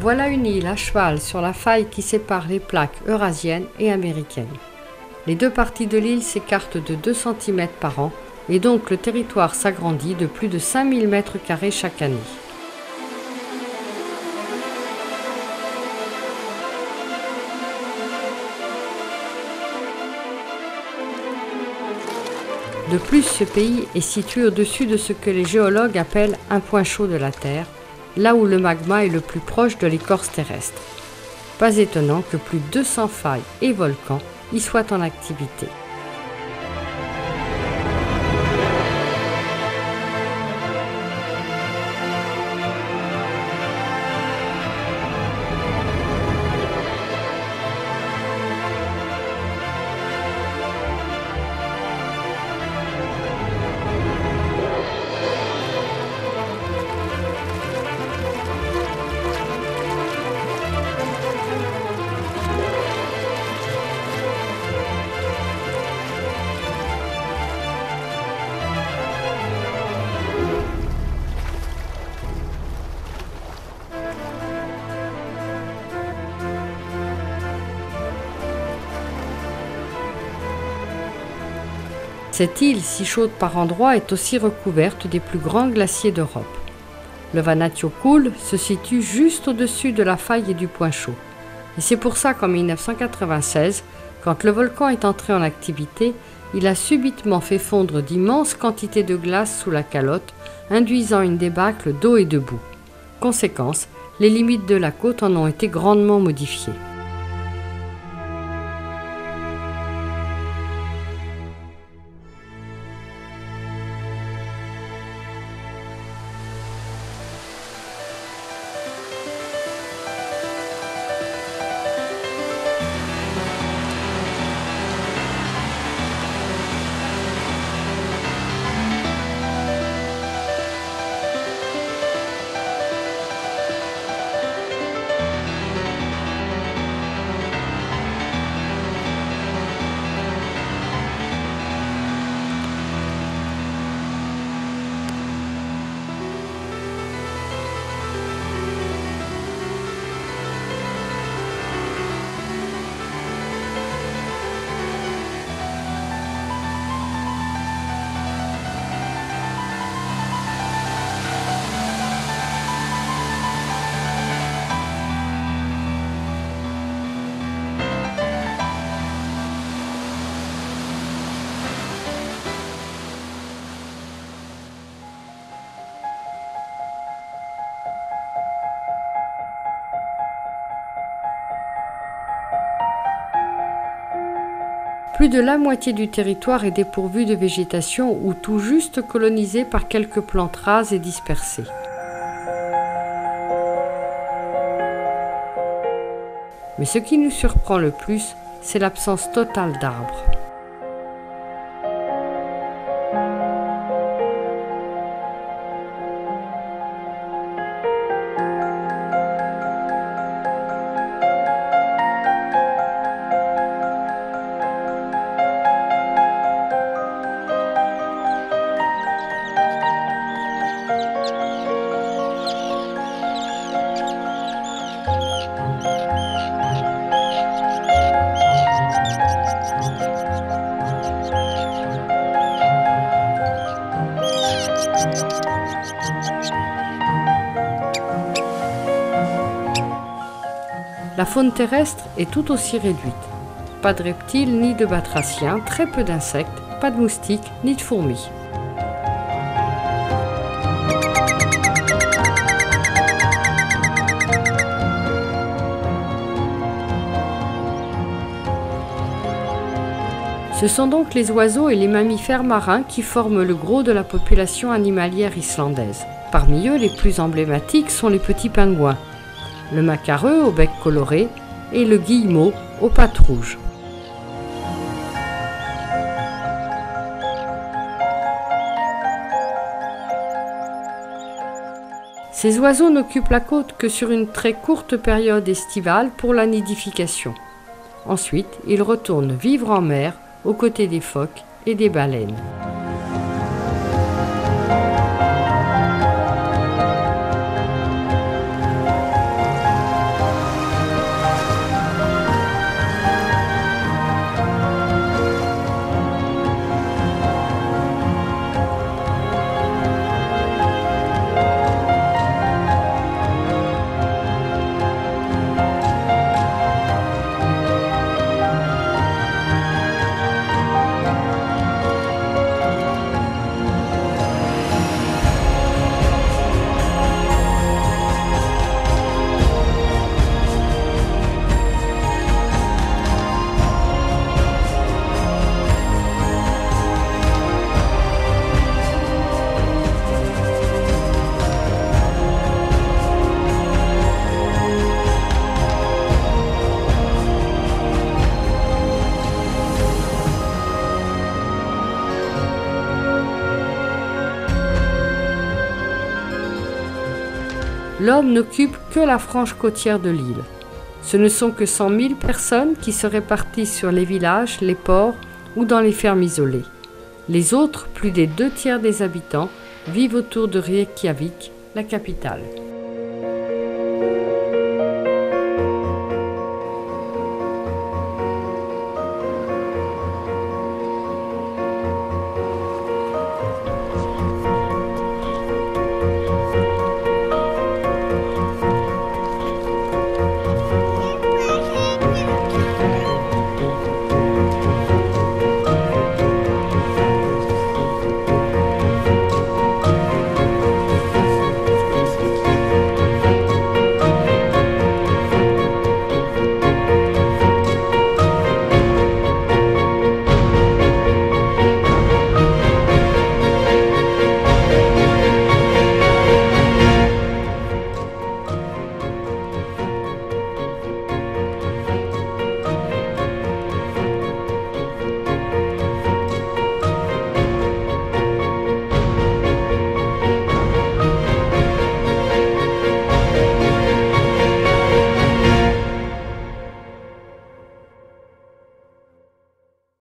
Voilà une île à cheval sur la faille qui sépare les plaques eurasiennes et américaines. Les deux parties de l'île s'écartent de 2 cm par an et donc le territoire s'agrandit de plus de 5000 m² chaque année. De plus, ce pays est situé au-dessus de ce que les géologues appellent un point chaud de la Terre, là où le magma est le plus proche de l'écorce terrestre. Pas étonnant que plus de 200 failles et volcans y soient en activité. Cette île, si chaude par endroits, est aussi recouverte des plus grands glaciers d'Europe. Le Vanatiukul se situe juste au-dessus de la faille et du point chaud. Et c'est pour ça qu'en 1996, quand le volcan est entré en activité, il a subitement fait fondre d'immenses quantités de glace sous la calotte, induisant une débâcle d'eau et de boue. Conséquence, les limites de la côte en ont été grandement modifiées. Plus de la moitié du territoire est dépourvu de végétation ou tout juste colonisé par quelques plantes rases et dispersées. Mais ce qui nous surprend le plus, c'est l'absence totale d'arbres. La faune terrestre est tout aussi réduite. Pas de reptiles ni de batraciens, très peu d'insectes, pas de moustiques ni de fourmis. Ce sont donc les oiseaux et les mammifères marins qui forment le gros de la population animalière islandaise. Parmi eux, les plus emblématiques sont les petits pingouins, le macareux au bec coloré et le guillemot aux pattes rouges. Ces oiseaux n'occupent la côte que sur une très courte période estivale pour la nidification. Ensuite, ils retournent vivre en mer aux côtés des phoques et des baleines. l'homme n'occupe que la frange côtière de l'île. Ce ne sont que 100 000 personnes qui se répartissent sur les villages, les ports ou dans les fermes isolées. Les autres, plus des 2 tiers des habitants, vivent autour de Reykjavik, la capitale.